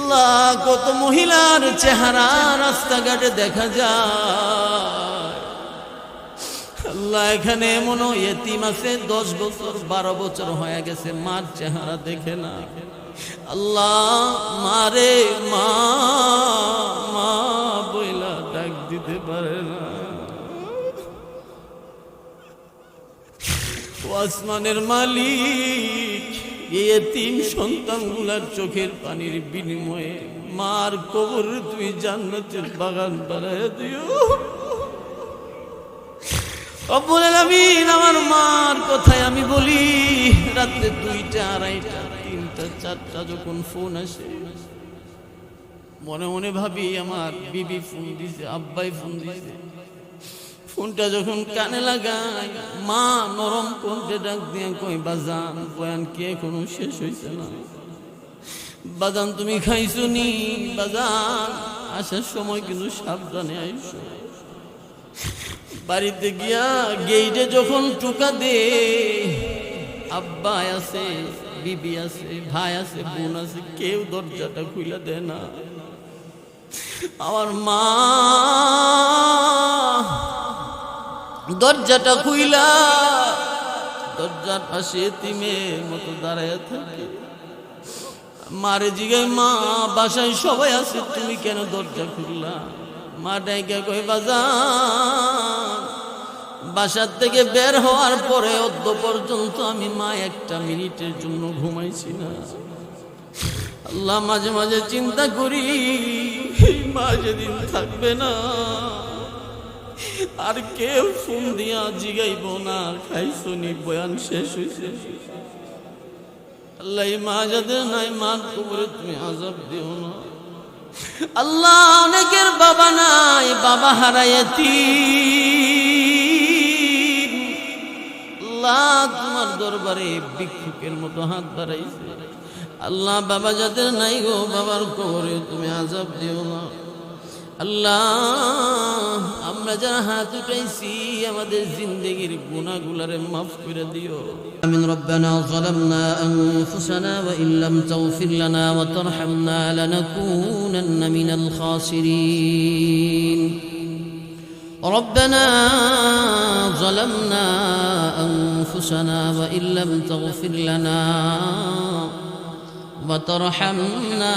আল্লাহ কত মহিলার চেহারা রাস্তাঘাটে দেখা যায়। আল্লাহ এখানে এমন ইয়েতিম আছে 10 বছর 12 বছর হয়ে গেছে, মার চেহারা দেখে না। আল্লাহ মারে মা মা বইলা ডাক দিতে পারে না। আসমানের মালিক এই তিন সন্তানগুলার চোখের পানির বিনিময়ে মার কবর তুই জান্নাতের বাগান বানায় দিও। রব্বুল আলামিন আমার মার কথায় আমি বলি, রাতে 2টা 2:30 3টা 4টা যখন ফোন আসে মনে মনে ভাবি আমার বিবি ফোন দিছে, আব্বাই ফোন দিছে। ফোনটা যখন কানে লাগাই মা নরম কণ্ঠে ডাক দিয়ে কই বাজান বয়ান কি এখনো শেষ হইছে না? বাজান তুমি খাইছো নি? বাজান আসার সময় কিন্তু সাবধানে আইসো। বাড়িতে গিয়া গেইটে যখন টোকা দে, আব্বা আছে, বিবি আছে, ভাই আছে, বোন আছে, কেউ দরজাটা খুইলা দেয় না। আমার মা দরজাটা খুইলা দরজার পাশে এতিমের মতো দাঁড়ায় থাকে। মারে জিগাই মা বাসায় সবাই আছে, তুমি কেন দরজা খুললা? মা ডাইকা কই বাজান বাসার থেকে বের হওয়ার পরে অদ্য পর্যন্ত আমি মা 1 মিনিটের জন্য ঘুমাইছি না। আল্লাহ মাঝে মাঝে চিন্তা করি মা যেদিন থাকবে না আর কেউ ফোন দিয়া জিগাইব না খাইছো নি, বয়ান শেষ হইছে। আল্লাহ মা যাদের নাই মার কবরে তুমি আযাব দিও না। আল্লাহ অনেকের বাবা নাই, বাবা হারাইতি। আল্লাহ তোমার দরবারে ভিক্ষুকের মতো হাত বাড়াইছে। আল্লাহ বাবা যাদের নাই গো, বাবার কবরে তুমি আযাব দিও না। আল্লাহ আমরা যারা হাত উঠাইছি আমাদের জিন্দেগির গুনাহগুলারে মাফ করে দিও। আমিন। রব্বানা যালামনা আনফুসানা ওয়া ইল্লাম তাগফির লানা ওয়া তারহামনা লানাকুনান্না মিনাল খাসিরিন। ربنا ظلمنا أنفسنا وإن لم تغفر لنا وترحمنا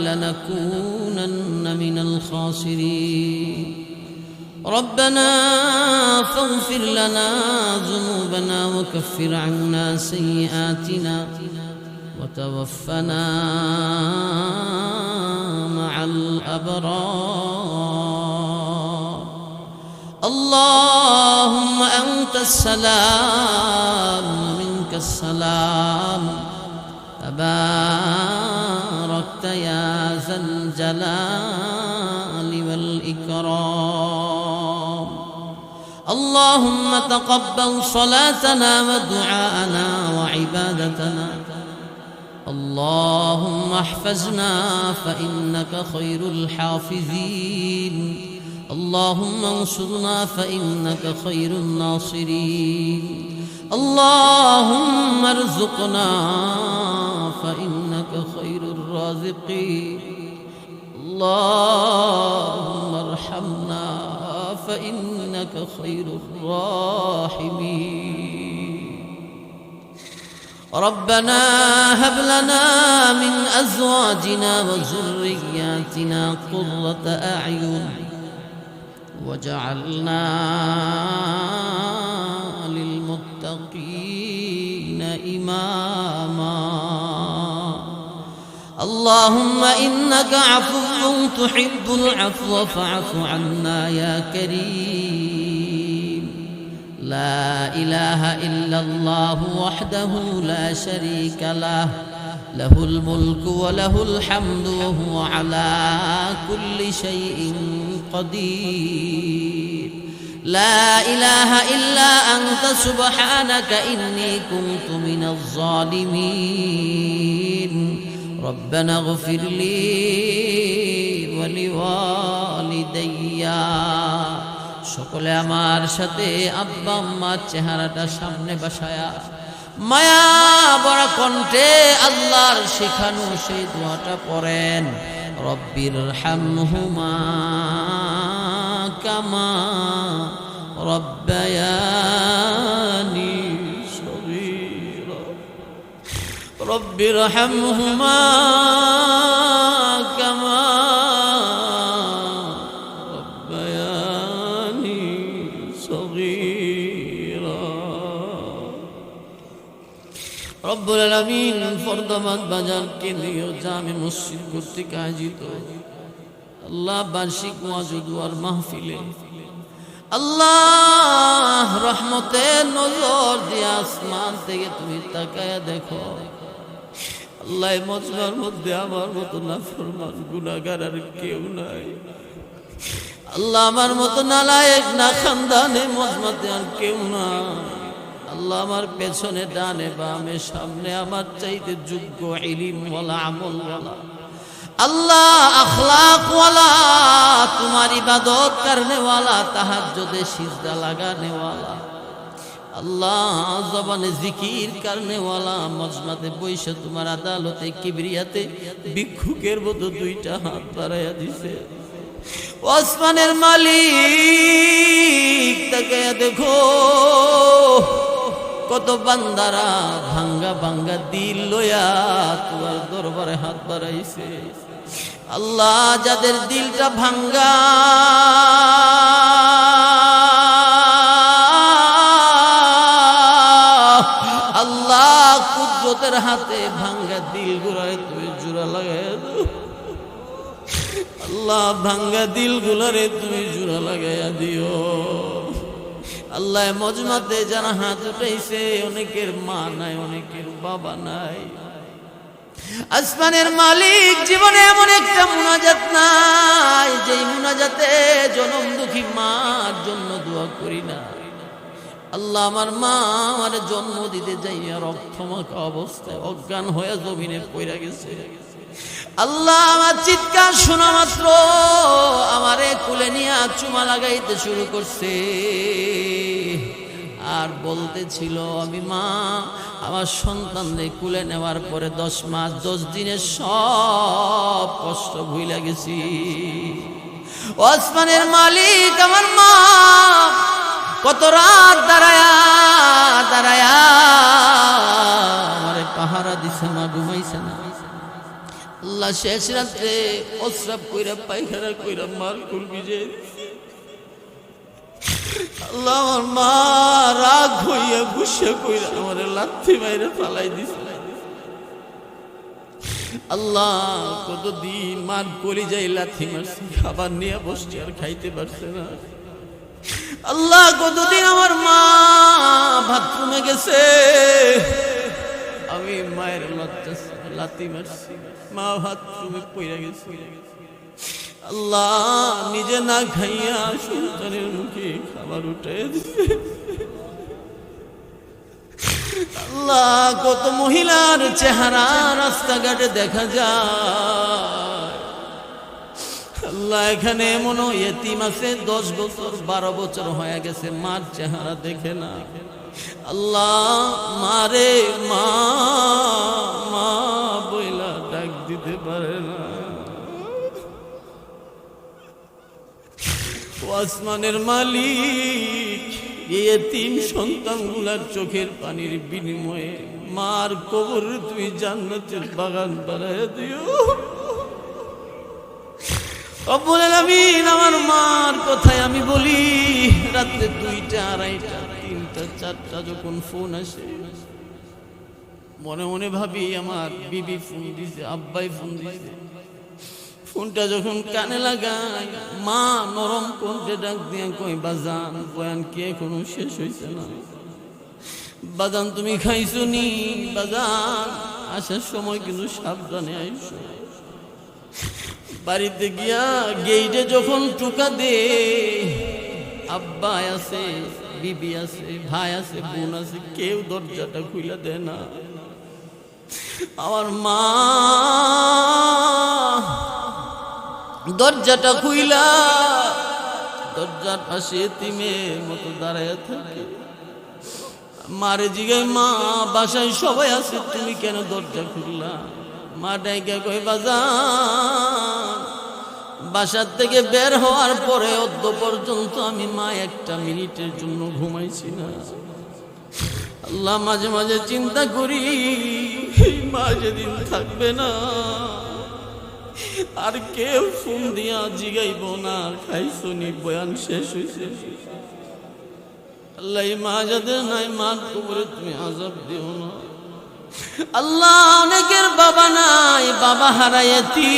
لنكونن من الخاسرين. ربنا فاغفر لنا ذنوبنا وكفر عنا سيئاتنا وتوفنا مع الأبرار. اللهم أنت السلام منك السلام تباركت يا ذا الجلال والإكرام. اللهم تقبل صلاتنا ودعاءنا وعبادتنا. اللهم احفظنا فإنك خير الحافظين. اللهم انصرنا فإنك خير الناصرين. اللهم ارزقنا فإنك خير الرازقين. اللهم ارحمنا فإنك خير الراحمين. ربنا هب لنا من أزواجنا وذرياتنا قرة أعين وجعلنا للمتقين إماما. اللهم إنك عفو تحب العفو فاعف عنا يا كريم. لا إله إلا الله وحده لا شريك له، له الملك وله الحمد وهو على كل شيء قدير. لا إله إلا أنت سبحانك إني كنت من الظالمين. ربنا اغفر لي ولوالدي. সকলে আমার সাথে আব্বা আম্মার চেহারাটা সামনে বসায়া মায়া বড় কণ্ঠে আল্লাহর শেখানো সেই দোয়াটা পড়েন, রব্বির হামহুমা কামা রব্বায়ানি সগীরা, রব্বির হামহুমা কামা রব্বায়ানি সগীরা। রব্বুল আলামিন ফরদাবাদ বাজার কেন্দ্রীয় জামে মসজিদ কর্তৃক আয়োজিত আল্লাহ বার্ষিক ওয়াজ ও দুয়ার মাহফিলে আল্লাহ রহমতের নজর দিয়ে আসমান থেকে তুমি তাকায়া দেখো আল্লাহ, মজমার মধ্যে আমার মতো নাফরমান গুনাহগার আর কেউ নাই আল্লাহ, আমার মতো নালায়েক না খানদানে মজমাতে আর কেউ নাই আল্লাহ, আমার পেছনে ডানে বামে সামনে আমার চাইতে যোগ্য ইলম ওয়ালা আমল ওয়ালা আল্লাহ, আখলাক ওয়ালা, তোমার ইবাদত করনে ওয়ালা, তাহাজ্জুদে সিজদা লাগানে ওয়ালা আল্লাহ, জবানে জিকির করনে ওয়ালা, মজমাতে বইসে তোমার আদালতে কিবরিয়াতে ভিক্ষুকের মতো দুইটা হাত বাড়াইয়া দিছে। আসমানের মালিক তাকে দেখো কত বান্দারা ভাঙ্গা ভাঙ্গা দিল লইয়া তোমার দরবারে হাত বাড়াইছে আল্লাহ, যাদের দিলটা ভাঙ্গা আল্লাহ, কুদরতের হাতে ভাঙ্গা দিল গুলায় তুমি জোড়া লাগাইয়া দাও আল্লাহ, ভাঙ্গা দিল গুলারে তুমি জোড়া লাগাইয়া দিও আল্লাহ। মজমাতে যারা হাত উঠাইছে অনেকের মা নাই, অনেকের বাবা নাই। আসমানের মালিক জীবনে এমন একটা মুনাজাত নাই যেই মুনাজাতে জনম দুঃখী মার জন্য দোয়া করি না আল্লাহ, আমার মা আমার জন্ম দিতে যাইয়া রক্তমাখা অবস্থায় অজ্ঞান হয়ে জমিনে পড়ে গেছে আল্লাহ, আমার চিৎকার শোনা মাত্র আমারে কুলে নিয়ে চুমা লাগাইতে শুরু করছে আর বলতেছিল, আমি মা আমার সন্তানদের কুলে নেওয়ার পরে 10 মাস 10 দিনের সব কষ্ট ভুলে গেছি। আসমানের মালিক আমার মা কত রাত দাঁড়ায়া দাঁড়ায়া আমারে পাহারা দিছে, মা ঘুমাইছে না আল্লাহ, শেষ রাত্রে প্রস্রাব কইরা পায়খানা কইরা মার কুল ভিজে আল্লাহ, আমার মা রাগ হইয়া গুসা কইরা আমারে লাথি মাইরা ফালাই দিছে আল্লাহ। কতদিন মার কলিজায় লাথি মারছি, খাবার নিয়ে বসছি আর খাইতে পারছে না আল্লাহ। কতদিন আমার মা বাথরুমে গেছে, আমি মায়ের লাথি মারছি, মা বাথরুমে পইরা গেছে আল্লাহ, নিজে না খাইয়া সন্তানের মুখে খাবার উঠে দিছে আল্লাহ। কত মহিলার চেহারা রাস্তাঘাটে দেখা যায় আল্লাহ, এখানে এমন ইয়েতিম আছে 10 বছর 12 বছর হয়ে গেছে, মার চেহারা দেখে না আল্লাহ। মারে মা মা বইলা ডাক দিতে পারে না। আসমানের মালিক ইয়েতিম সন্তানগুলার চোখের পানির বিনিময়ে মার কবর তুই জান্নাতের বাগান বানাইয়া দিও। রব্বুল আলামিন আমার মার কথায় আমি বলি, রাত্রে 2টা 2:30টা 3টা 4টা যখন ফোন আসে মনে মনে ভাবি আমার বিবি ফোন দিছে, আব্বাই ফোন দিছে। ফোনটা যখন কানে লাগায় মা নরম কণ্ঠে ডাক দিয়ে কই, বাজান বয়ান কি এখনো শেষ হয়েছে না? বাজান তুমি খাইছো নি? বাজান আসার সময় কিন্তু সাবধানে আইসো। বাড়িতে গিয়া গেইটে যখন টোকা দে, আব্বা আছে, বিবি আছে, ভাই আছে, বোন আছে, কেউ দরজাটা খুলে দেয় না। আমার মা দরজাটা খুইলা দরজার পাশে এতিমের মতো দাঁড়ায় থাকে। মারে জিগাই, মা বাসায় সবাই আছে, তুমি কেন দরজা খুললা? মা ডাইকা কই, বাজান বাসার থেকে বের হওয়ার পরে অদ্য পর্যন্ত আমি মা একটা মিনিটের জন্য ঘুমাইছি না। আল্লাহ, মাঝে মাঝে চিন্তা করি মা যেদিন থাকবে না আর কেউ ফোন দিয়া জিগাইব না আর খাইছনি, বয়ান শেষ হয়েছে। আল্লাহ, মা যাদের নাই মার কবরে তুমি আযাব দিও না। আল্লাহ, অনেকের বাবা নাই, বাবা হারাইয়াতি,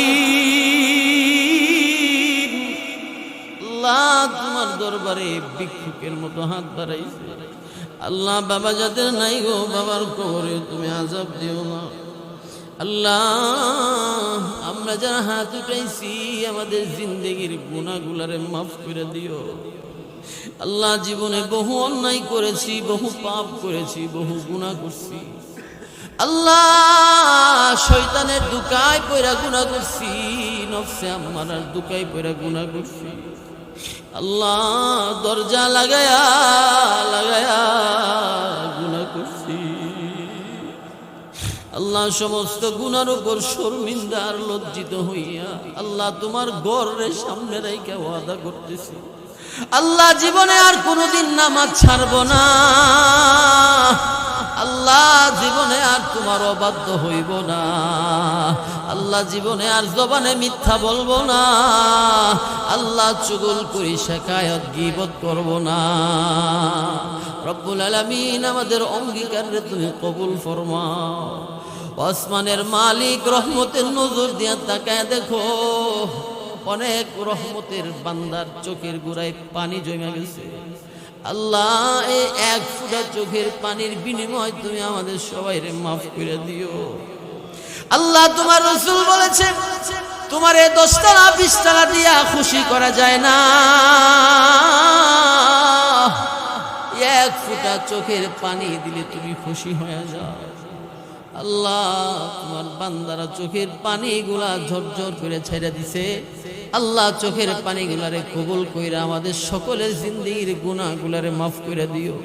আল্লাহ তোমার দরবারে ভিক্ষুকের মতো হাত বাড়াইছে। আল্লাহ, বাবা যাদের নাই গো, বাবার কবরে তুমি আযাব দিও না। আল্লাহ, আমরা যারা হাত উঠাইছি আমাদের জিন্দেগির গুনাহগুলারে মাফ করে দিও। আল্লাহ, জীবনে বহু অন্যায় করেছি, বহু পাপ করেছি, বহু গুনাহ করছি। আল্লাহ, শয়তানের দুকায় পয়রা গুনাহ করছি, নফসে আম্মারার দুকায় পয়রা গুনাহ করছি। আল্লাহ, দরজা লাগায়া লাগায়া গুনাহ করছি। আল্লাহ, সমস্ত গুনার উপর শর্মিন্দা আর লজ্জিত হইয়া আল্লাহ তোমার ঘরের সামনে রেখে ওয়াদা করতেছি, আল্লাহ জীবনে আর কোনোদিন নামাজ ছাড়ব না। আল্লাহ, জীবনে আর তোমার অবাধ্য হইব না। আল্লাহ, জীবনে আর জবানে মিথ্যা বলবো না। আল্লাহ, চুগল করি শেখায়ত গীবত করব না। রব্বুল আলামিন, আমাদের অঙ্গীকারে তুমি কবুল ফরমাও। আসমানের মালিক, রহমতের নজর দিয়া তাকায় দেখো, অনেক রহমতের বান্দার চোখের গোড়ায় পানি জমে গেছে। আল্লাহ, এই এক ফোঁটা চোখের পানির বিনিময় তুমি আমাদের সবাইরে মাফ করে দিও। আল্লাহ, তোমার রাসূল বলেছে তোমার এই 10 টাকা 20 টাকা দিয়া খুশি করা যায় না। এক ফোঁটা চোখের পানি দিলে তুমি খুশি হয়ে যাও। আল্লাহ, তোমার বান্দারা চোখের পানিগুলা ঝরঝর করে ছেড়ে দিছে। আল্লাহ, চোখের পানিগুলারে কবুল কইরা আমাদের সকলের জিন্দেগির গুনাহগুলারে মাফ করে দিও।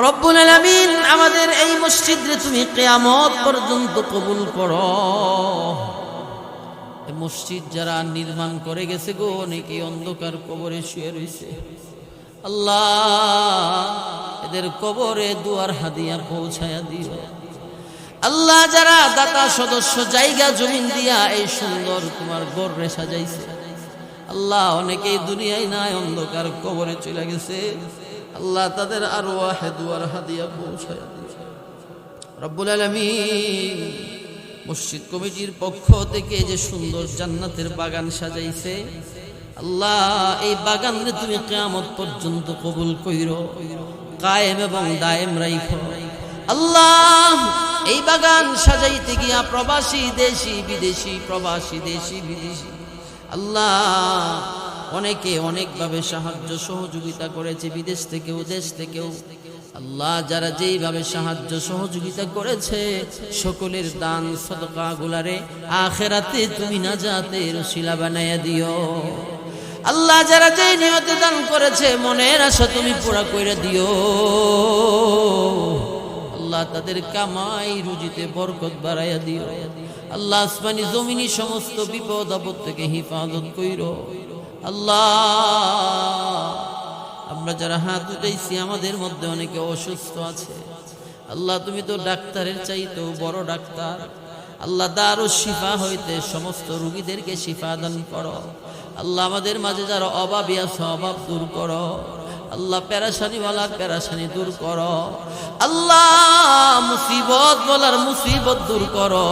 রব্বুল আলামিন, আমাদের এই মসজিদে তুমি কিয়ামত পর্যন্ত কবুল করো। এই মসজিদ যারা নির্মাণ করে গেছে গো, অনেকে অন্ধকার কবরে শুয়ে রয়েছে। আল্লাহ, এদের কবরে দুয়ার হাদিয়া পৌঁছায়া দিও। আল্লাহ, যারা দাতা সদস্য জায়গা জমিন দিয়া এই সুন্দর তোমার ঘরে সাজাইছে, আল্লাহ অনেকেই দুনিয়ায় নাই, অন্ধকার কবরে চলে গেছে। আল্লাহ, তাদের আরওয়াহে দুয়ার হাদিয়া পৌঁছায়া দিও। রব্বুল আলামিন, মসজিদ কমিটির পক্ষ থেকে যে সুন্দর জান্নাতের বাগান সাজাইছে, আল্লাহ এই বাগানে তুমি কিয়ামত পর্যন্ত কবুল কইরো, কায়েম এবং দায়েম রাইখো। আল্লাহ, এই বাগান সাজাইতে গিয়া প্রবাসী দেশি বিদেশি, প্রবাসী দেশি বিদেশি, আল্লাহ অনেকে অনেকভাবে সাহায্য সহযোগিতা করেছে, বিদেশ থেকেও দেশ থেকেও। আল্লাহ, যারা যেইভাবে সাহায্য সহযোগিতা করেছে, সকলের দান সদকা গুলারে আখিরাতে তুমি নাজাতের ওসিলা বানায়া দিও। আল্লাহ, যারা যেই নিয়তে দান করেছে, মনের আশা তুমি পুরা করে দিও। আল্লাহ, তাদের কামাই রুজিতে বরকত বাড়াইয়া দিও। আল্লাহ, আসমানি জমিনি সমস্ত বিপদ আপদ থেকে হিফাজত কইরো। আল্লাহ, আমরা যারা হাত উঠাইছি আমাদের মধ্যে অনেকে অসুস্থ আছে। আল্লাহ, তুমি তো ডাক্তারের চাইতেও বড় ডাক্তার। আল্লাহ, দারুশ শিফা হইতে সমস্ত রোগীদেরকে শিফা দান করো। আল্লাহ, আমাদের মাঝে যারা অভাবী আছে অভাব দূর করো। আল্লাহ, পেরেশানিওয়ালা পেরেশানি দূর করো। আল্লাহ, মুসিবত বলার মুসিবত দূর করো।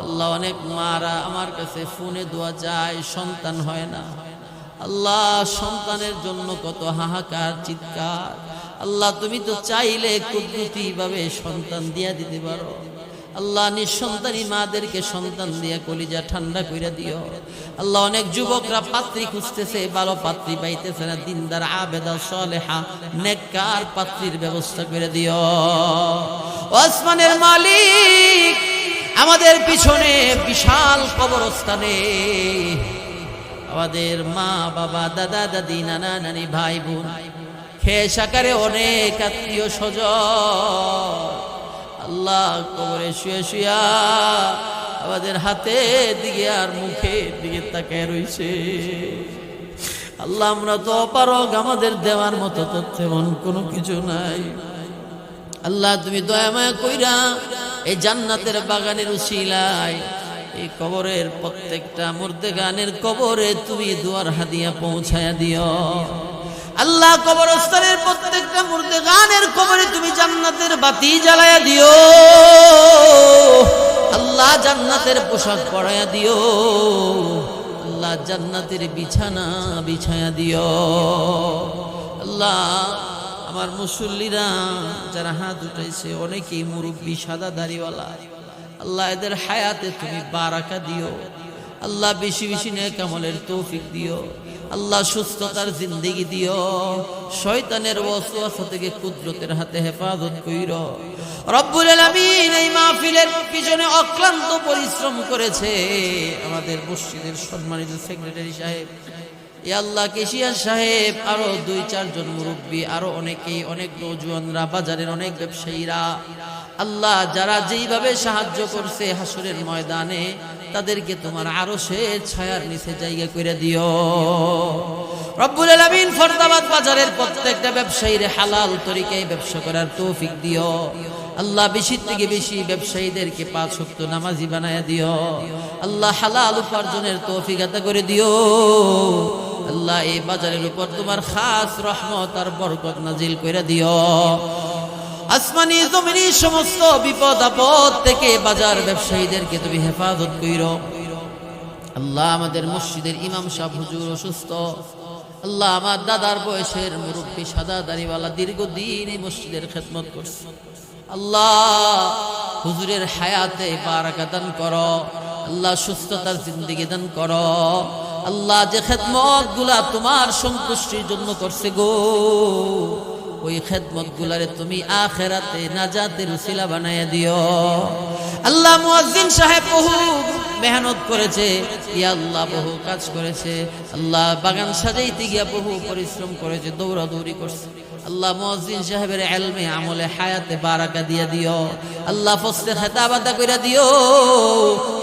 আল্লাহ, অনেক মারা আমার কাছে ফোনে দোয়া চায়, সন্তান হয় না। আল্লাহ, সন্তানের জন্য কত হাহাকার চিৎকার। আল্লাহ, তুমি তো চাইলে কুদরতি ভাবে সন্তান দিয়া দিতে পারো। আল্লাহ, নিঃসন্তানী মাদেরকে সন্তান দিয়া কলিজা ঠান্ডা কইরা দিও। আল্লাহ, অনেক যুবকরা পাত্রী খুঁজতেছে, ভালো পাত্রী পাইতেছে না। দিনদার আবেদা সালেহা নেককার পাত্রীর ব্যবস্থা করে দিও। আসমানের মালিক, আমাদের পিছনে বিশাল কবরস্থানে আমাদের মা বাবা দাদা দাদি নানা নানি ভাই বোন খেস আকারে অনেক আত্মীয় স্বজন আল্লাহ কবরে শুয়ে শুয়া আমাদের হাতের দিকে আর মুখের দিকে তাকায় রইছে। আল্লাহ আমরা তো অপারগ, আমাদের দেওয়ার মতো তো তেমন কোনো কিছু নাই। আল্লাহ তুমি দয়া মায়া কইরা এই জান্নাতের বাগানের উসিলায় এই কবরের প্রত্যেকটা মুর্দেগানের কবরে তুমি দুয়ার হাদিয়া পৌঁছায়া দিও। আল্লাহ কবরস্থানের প্রত্যেকটা মুর্দেগানের কবরে তুমি জান্নাতের বাতি জ্বালায়া দিও। আল্লাহ জান্নাতের পোশাক পরায়া দিও। আল্লাহ জান্নাতের বিছানা বিছায়া দিও। আল্লাহ আমার মুসল্লিরা যারা হাত উঠাইছে অনেকেই মুরব্বী সাদা দাড়িওয়ালা, আল্লাহ এদের হায়াতে তুমি বারাকা দিও। আল্লাহ বেশি বেশি নেক আমলের তৌফিক দিও। আল্লাহ সুস্থতার জিন্দেগি দিও। শয়তানের ওয়াসওয়াসা থেকে কুদরতের হাতে হেফাজত কইরো। রব্বুল আলামিন এই মাহফিলের পিছনে অক্লান্ত পরিশ্রম করেছে আমাদের মসজিদের সম্মানিত সেক্রেটারি সাহেব, ইয়া আল্লাহ কেশিয়ার সাহেব, আরো 2-4 জন মুরব্বী, আরো অনেকেই, অনেক নওজোয়ানরা, বাজারের অনেক ব্যবসায়ীরা, আল্লাহ যারা যেইভাবে সাহায্য করছে হাসরের ময়দানে তাদেরকে তোমার আরশের ছায়ার নিচে জায়গা করে দিও। রব্বুল আলামিন ফরদাবাদ বাজারের প্রত্যেকটা ব্যবসায়ীর হালাল তরিকায় ব্যবসা করার তৌফিক দিও। আল্লাহ বেশি থেকে বেশি ব্যবসায়ীদেরকে 5 ওয়াক্ত নামাজি বানায়া দিও। আল্লাহ হালাল উপার্জনের তৌফিক আতা করে দিও। আল্লাহ এই বাজারের উপর তোমার খাস রহমত আর বরকত নাজিল করে দিও। আসমানি জমিনি সমস্ত বিপদ আপদ থেকে বাজার ব্যবসায়ীদেরকে তুমি হেফাজত কইরো। আল্লাহ আমাদের মসজিদের ইমাম সাহেব হুজুর অসুস্থ, আল্লাহ আমার দাদার বয়সের মুরব্বী সাদা দাড়িওয়ালা দীর্ঘদিন এই মসজিদের খেদমত করছে, আল্লাহ হুজুরের হায়াতে বারাকা দান করো। আল্লাহ সুস্থতার জিন্দেগি দান করো। আল্লাহ যে খেদমত গুলা তোমার সন্তুষ্টির জন্য করছে গো, ওই খেদমত গুলারে তুমি আখেরাতে নাজাতের উসিলা বানায়া দিও। আল্লাহ মুয়াজ্জিন সাহেব বহু মেহনত করেছে, ইয়া আল্লাহ বহু কাজ করেছে, আল্লাহ বাগান সাজাইতে গিয়া বহু পরিশ্রম করেছে, দৌড়াদৌড়ি করছে। আল্লাহ মুয়াজ্জিন সাহেবের ইলমে আমলে হায়াতে বারাকা দিয়া দিও। আল্লাহ ফসলে খেতাব আতা কইরা দিও,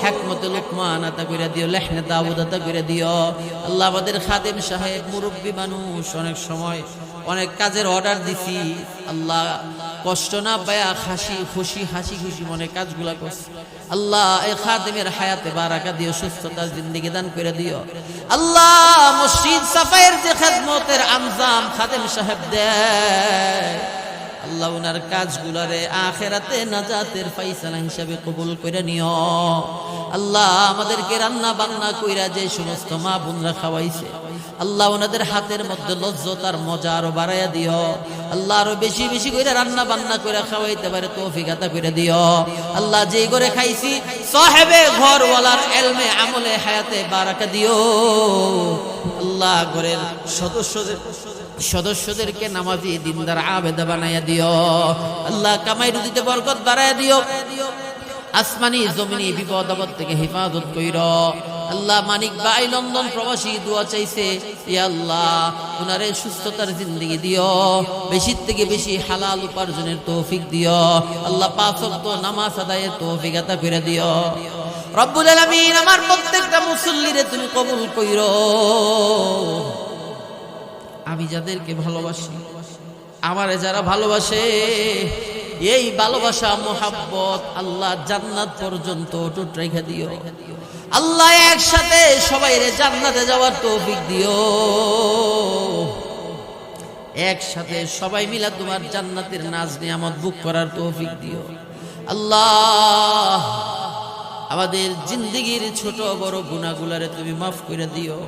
হিকমতে লুকমান আতা কইরা দিও, লেহনে দাউদ আতা কইরা দিও। আল্লাহ আমাদের খাদেম সাহেব মুরব্বী মানুষ, অনেক সময় অনেক কাজের অর্ডার দিছি, আল্লাহ কষ্ট না পায়া হাসি খুশি মনে কাজগুলা করছে। আল্লাহ এই খাদেমের হায়াতে বারাকা দিও, সুস্থতার জিন্দেগি দান করে দিও। আল্লাহ মসজিদ সাফাইয়ের যে খেদমতের আঞ্জাম খাদেম সাহেব দেয়, আল্লাহ উনার কাজগুলারে আখেরাতে নাজাতের ফাইসালা হিসাবে কবুল করে নিও। আল্লাহ আমাদেরকে রান্না বান্না কইরা যে সমস্ত মা বোনরা খাওয়াইছে, আল্লাহ ওনাদের হাতের মধ্যে লজ্জত আর মজা আরো বাড়াইয়া দিও। আল্লাহ আরো বেশি বেশি করে রান্না বান্না করে খাওয়াইতে পারে তৌফিক আতা করে দিও। আল্লাহ যেই করে খাইছি সাহেবে ঘরওয়ালার ইলমে আমলে হায়াতে বারাকা দিও। আল্লাহ ঘরের সদস্যদেরকে নামাজি দিনদার আবেদা বানাইয়া দিও। আল্লাহ কামাই রুজিতে বরকত বাড়াইয়া দিও। আসমানি জমিনি বিপদ আপদ থেকে হেফাজত কইরো। আল্লাহ মানিক ভাই লন্ডন প্রবাসী দোয়া চাইছে, ইয়া আল্লাহ উনারে সুস্থতার জিন্দেগি দিও, বেশি থেকে বেশি হালাল উপার্জনের তৌফিক দিও। আল্লাহ 5 ওয়াক্ত নামাজ আদায়ের তৌফিক আতা করে দিও। রব্বুল আলামিন আমার প্রত্যেকটা মুসল্লিরে তুমি কবুল কইরো। আমি যাদেরকে ভালোবাসি, আমারে যারা ভালোবাসে, এই ভালোবাসা মোহাব্বত আল্লাহ জান্নাত পর্যন্ত অটুট রেখে দিও। আল্লাহ একসাথে সবাইরে জান্নাতে যাওয়ার তৌফিক দিও। একসাথে সবাই মিলা তোমার জান্নাতের নাজ নিয়ামত ভোগ করার তৌফিক দিও। আল্লাহ আমাদের জিন্দেগির ছোট বড় গুনাহগুলারে তুমি মাফ করে দিও।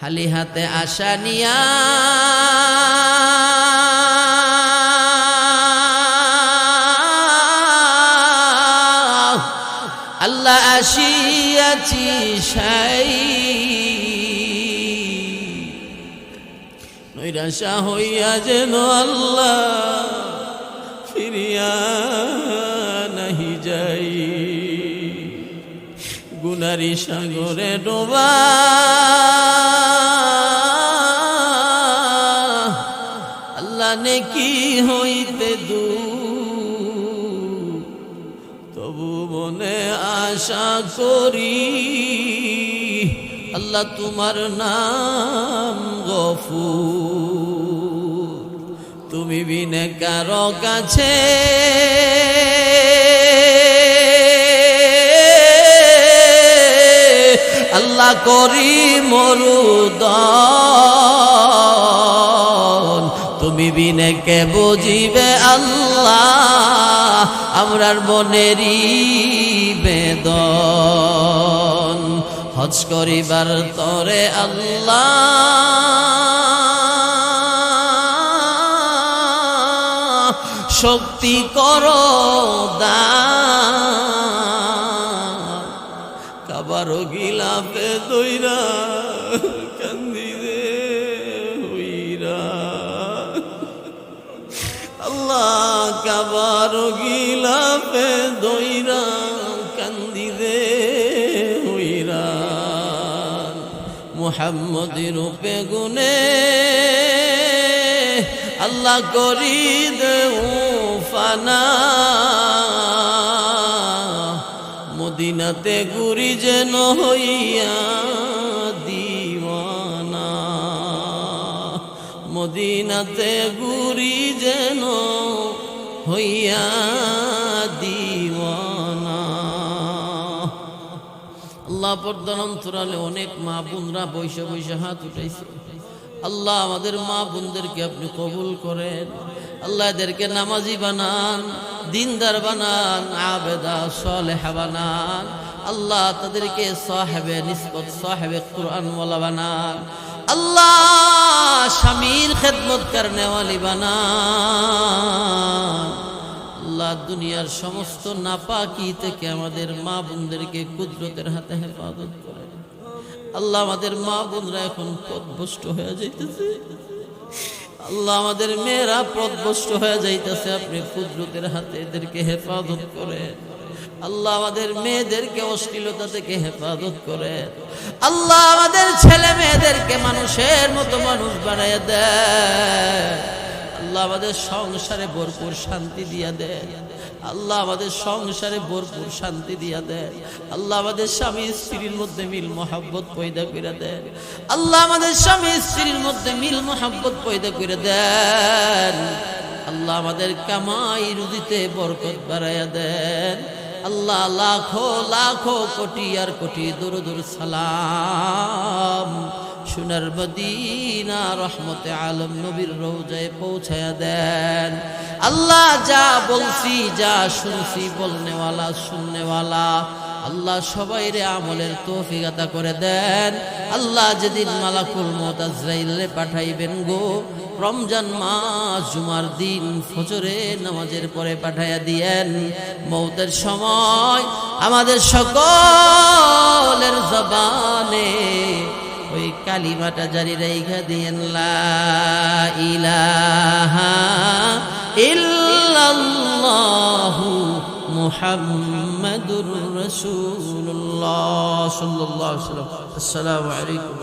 হালি হাতে আশা নিয়া আল্লাহ আসিয়াছি সাই, নৈরাশা হইয়া যেন আল্লাহ ফিরিয়া নাহি যাই, গুনারি সাগরে ডোবা আল্লাহ নেকি হইতে দূর, তবু মনে আশা করি আল্লাহ তোমার নাম গফুর। তুমি বিনে কারো কাছে আল্লাহ করি মরুদন, তুমি বিনে কে বুঝিবে আল্লাহ আমরার মনেরই বেদন। হজ করিবার তরে আল্লাহ শক্তি করো দান, কাবার গিলাফে দইরা কান্দি রে হইরা আল্লাহ, কাবার গিলাফে দইরা কান্দি রে হইরা মুহাম্মদের রূপে গুনে আল্লাহ করি দেউ ফানা। মদিনাতে ঘুরি যেন হইয়া দিওয়ানা, মদিনাতে ঘুরি যেন হইয়া দিওয়ানা। আল্লাহ পর্দার অন্তরালে অনেক মা বোনরা বৈশা বৈশা হাত উঠাইছে। আল্লাহ আমাদের মা বোনদেরকে আপনি কবুল করেন। আল্লাহ এদেরকে নামাজি বানান, দিনদার বানান, আবেদা সালেহা বানান। আল্লাহ তাদেরকে সাহেবে নিসবত, সাহেবে কুরআনওয়ালা বানান। আল্লাহ স্বামীর খেদমত করনেওয়ালি বানান। আল্লাহ দুনিয়ার সমস্ত নাপাকি থেকে আমাদের মা বোনদেরকে কুদরতের হাতে হেফাজত করেন। আল্লাহ আমাদের মা বোনরা এখন পথভ্রষ্ট হয়ে যাইতেছে। আল্লাহ আমাদের মেয়েরা পথভ্রষ্ট হয়ে যাইতেছে, আপনি কুদরতের হাতে এদেরকে হেফাজত করেন। আল্লাহ আমাদের মেয়েদেরকে অশ্লীলতা থেকে হেফাজত করেন। আল্লাহ আমাদের ছেলে মেয়েদেরকে মানুষের মতো মানুষ বানাইয়া দেন। আল্লাহ আমাদের সংসারে ভরপুর শান্তি দিয়া দেন। আল্লাহ আমাদের সংসারে ভরপুর শান্তি দিয়া দেন। আল্লাহ আমাদের স্বামী স্ত্রীর মধ্যে মিল মোহাব্বত পয়দা করে দেন। আল্লাহ আমাদের স্বামী স্ত্রীর মধ্যে মিল মোহাব্বত পয়দা করে দেন। আল্লাহ আমাদের কামাই রুজিতে বরকত বাড়াইয়া দেন। আল্লাহ লাখো লাখো কোটি আর কোটি দরুদ সালাম সোনার মদিনা রহমতে আলম নবীর রওজায় পৌঁছায়া দেন। আল্লাহ যা বলছি যা শুনছি বলনেওয়ালা শুননেওয়ালা আল্লাহ সবাইরে আমলের তৌফিক আতা করে দেন। আল্লাহ যেদিন মালাকুল মউত আজরাইলে পাঠাইবেন গো, রমজান মাস জুমার দিন ফজরে নামাজের পরে পাঠাইয়া দিয়েন। মউতের সময় আমাদের সকলের জবানে ওই কালিমাটা জারি রাইখা দিয়েন, লা ইলাহা ইল্লাল্লাহু মুহাম্মাদুর রাসূলুল্লাহ সাল্লাল্লাহু আলাইহি ওয়াসাল্লাম। আসসালামু আলাইকুম।